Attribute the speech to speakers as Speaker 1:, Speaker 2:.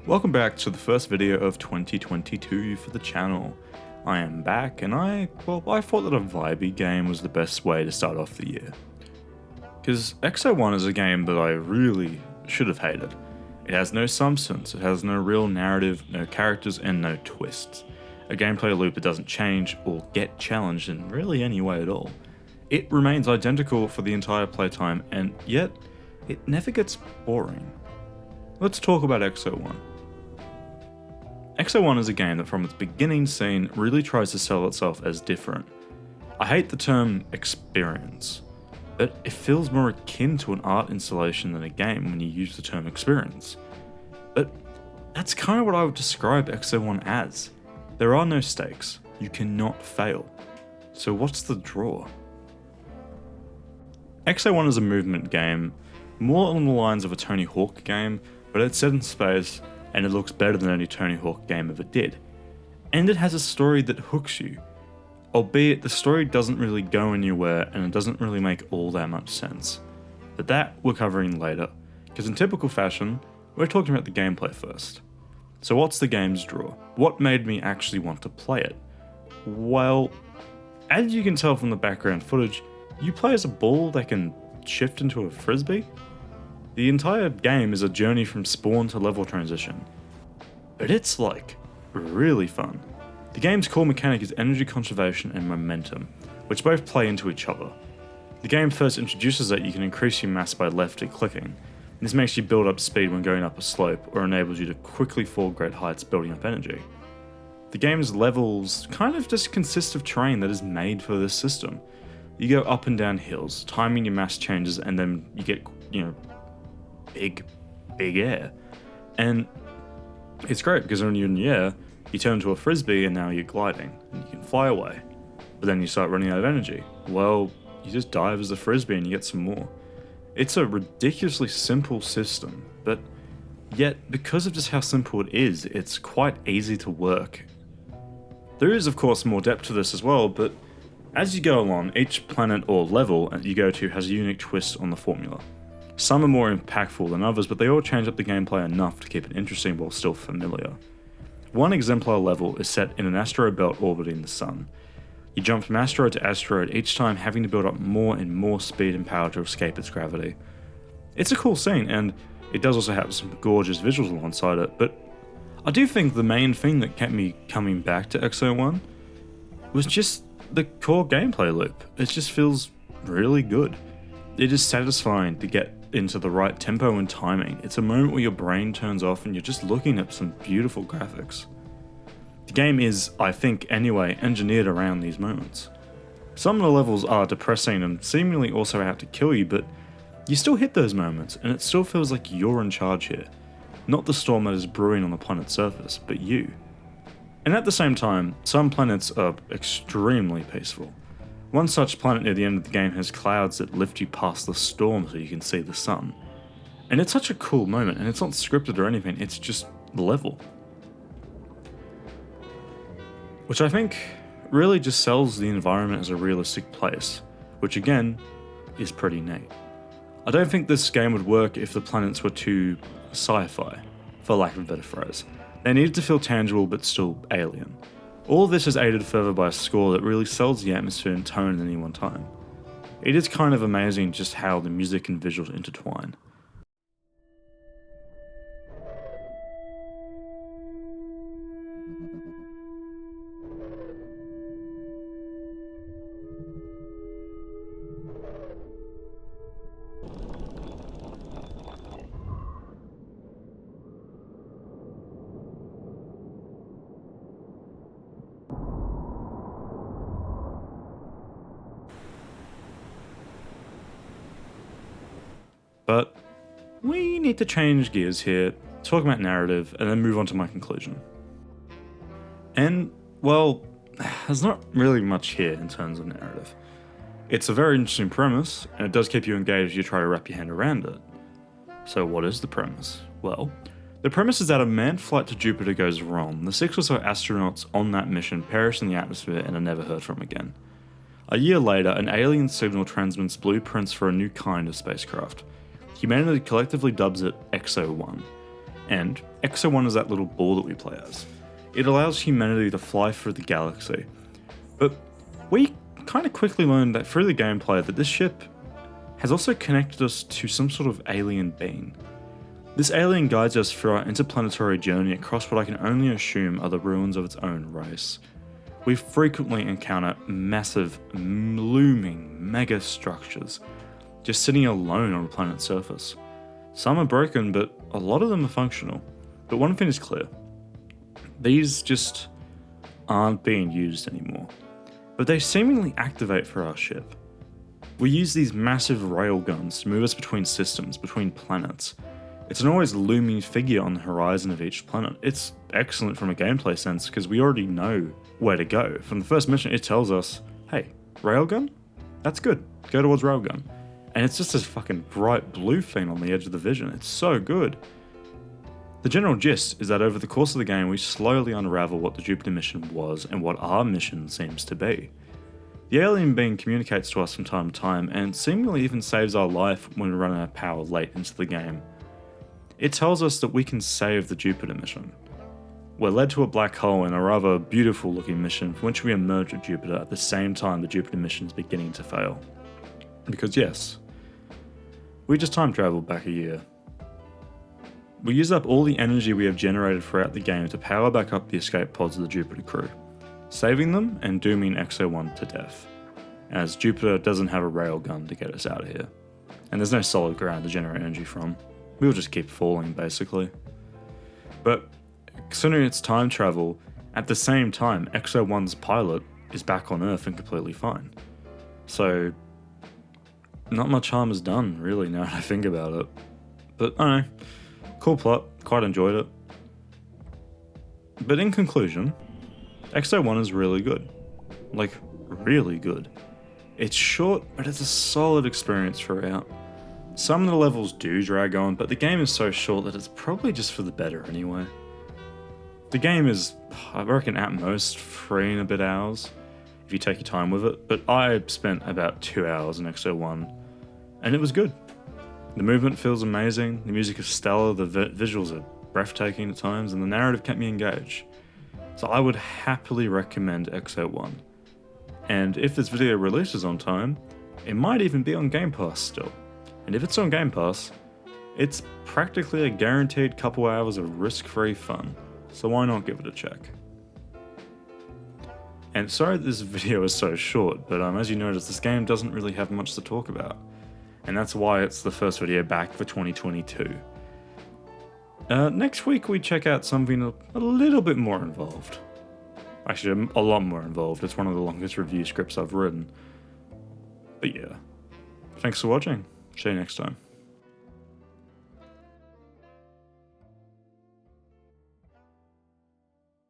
Speaker 1: Welcome back to the first video of 2022 for the channel. I am back and I thought that a vibey game was the best way to start off the year. Because XO1 is a game that I really should have hated. It has no substance, it has no real narrative, no characters and no twists. A gameplay loop that doesn't change or get challenged in really any way at all. It remains identical for the entire playtime and yet it never gets boring. Let's talk about XO1. XO1 is a game that from its beginning scene really tries to sell itself as different. I hate the term experience, but it feels more akin to an art installation than a game when you use the term experience. But that's kind of what I would describe XO1 as. There are no stakes, you cannot fail. So what's the draw? XO1 is a movement game, more along the lines of a Tony Hawk game, but it's set in space and it looks better than any Tony Hawk game ever did. And it has a story that hooks you, albeit the story doesn't really go anywhere and it doesn't really make all that much sense. But that we're covering later, because in typical fashion, we're talking about the gameplay first. So what's the game's draw? What made me actually want to play it? Well, as you can tell from the background footage, you play as a ball that can shift into a frisbee. The entire game is a journey from spawn to level transition, but it's like really fun. The game's core mechanic is energy conservation and momentum, which both play into each other. The game first introduces that you can increase your mass by left clicking. This makes you build up speed when going up a slope or enables you to quickly fall great heights building up energy. The game's levels kind of just consist of terrain that is made for this system. You go up and down hills, timing your mass changes, and then you get, big air. And it's great because when you're in the air, you turn into a frisbee and now you're gliding and you can fly away. But then you start running out of energy. Well, you just dive as a frisbee and you get some more. It's a ridiculously simple system, but yet because of just how simple it is, it's quite easy to work. There is of course more depth to this as well, but as you go along, each planet or level that you go to has a unique twist on the formula. Some are more impactful than others, but they all change up the gameplay enough to keep it interesting while still familiar. One exemplar level is set in an asteroid belt orbiting the sun. You jump from asteroid to asteroid, each time having to build up more and more speed and power to escape its gravity. It's a cool scene, and it does also have some gorgeous visuals alongside it, but I do think the main thing that kept me coming back to XO1 was just the core gameplay loop. It just feels really good. It is satisfying to get into the right tempo and timing. It's a moment where your brain turns off and you're just looking at some beautiful graphics. The game is, I think anyway, engineered around these moments. Some of the levels are depressing and seemingly also out to kill you, but you still hit those moments and it still feels like you're in charge here. Not the storm that is brewing on the planet's surface, but you. And at the same time, some planets are extremely peaceful. One such planet near the end of the game has clouds that lift you past the storm so you can see the sun. And it's such a cool moment, and it's not scripted or anything, it's just level. Which I think really just sells the environment as a realistic place, which again, is pretty neat. I don't think this game would work if the planets were too sci-fi, for lack of a better phrase. They needed to feel tangible but still alien. All of this is aided further by a score that really sells the atmosphere and tone at any one time. It is kind of amazing just how the music and visuals intertwine. But we need to change gears here, talk about narrative, and then move on to my conclusion. And, well, there's not really much here in terms of narrative. It's a very interesting premise, and it does keep you engaged as you try to wrap your hand around it. So what is the premise? Well, the premise is that a manned flight to Jupiter goes wrong. The 6 or so astronauts on that mission perish in the atmosphere and are never heard from again. A year later, an alien signal transmits blueprints for a new kind of spacecraft. Humanity collectively dubs it XO1, And XO1 is that little ball that we play as. It allows humanity to fly through the galaxy. But we kind of quickly learned that through the gameplay that this ship has also connected us to some sort of alien being. This alien guides us through our interplanetary journey across what I can only assume are the ruins of its own race. We frequently encounter massive, looming mega structures just sitting alone on the planet's surface. Some are broken, but a lot of them are functional. But one thing is clear. These just aren't being used anymore. But they seemingly activate for our ship. We use these massive railguns to move us between systems, between planets. It's an always looming figure on the horizon of each planet. It's excellent from a gameplay sense because we already know where to go. From the first mission, it tells us, hey, railgun? That's good. Go towards railgun. And it's just this fucking bright blue thing on the edge of the vision. It's so good. The general gist is that over the course of the game, we slowly unravel what the Jupiter mission was and what our mission seems to be. The alien being communicates to us from time to time and seemingly even saves our life when we run out of power late into the game. It tells us that we can save the Jupiter mission. We're led to a black hole in a rather beautiful looking mission from which we emerge at Jupiter at the same time the Jupiter mission is beginning to fail. Because yes, we just time traveled back a year. We used up all the energy we have generated throughout the game to power back up the escape pods of the Jupiter crew, saving them and dooming XO1 to death, as Jupiter doesn't have a railgun to get us out of here, and there's no solid ground to generate energy from. We'll just keep falling, basically. But considering it's time travel, at the same time, XO1's pilot is back on Earth and completely fine. So, not much harm is done, really, now that I think about it. But, I don't know. Cool plot. Quite enjoyed it. But in conclusion, XO1 is really good. Like, really good. It's short, but it's a solid experience throughout. Some of the levels do drag on, but the game is so short that it's probably just for the better anyway. The game is, I reckon, at most 3 and a bit hours, if you take your time with it, but I spent about 2 hours in XO1, and it was good. The movement feels amazing, the music is stellar, the visuals are breathtaking at times, and the narrative kept me engaged. So I would happily recommend XO1. And if this video releases on time, it might even be on Game Pass still. And if it's on Game Pass, it's practically a guaranteed couple hours of risk-free fun, so why not give it a check? And sorry that this video is so short, but as you notice, this game doesn't really have much to talk about. And that's why it's the first video back for 2022. Next week we check out something a little bit more involved. Actually, a lot more involved. It's one of the longest review scripts I've written. But yeah, thanks for watching. See you next time.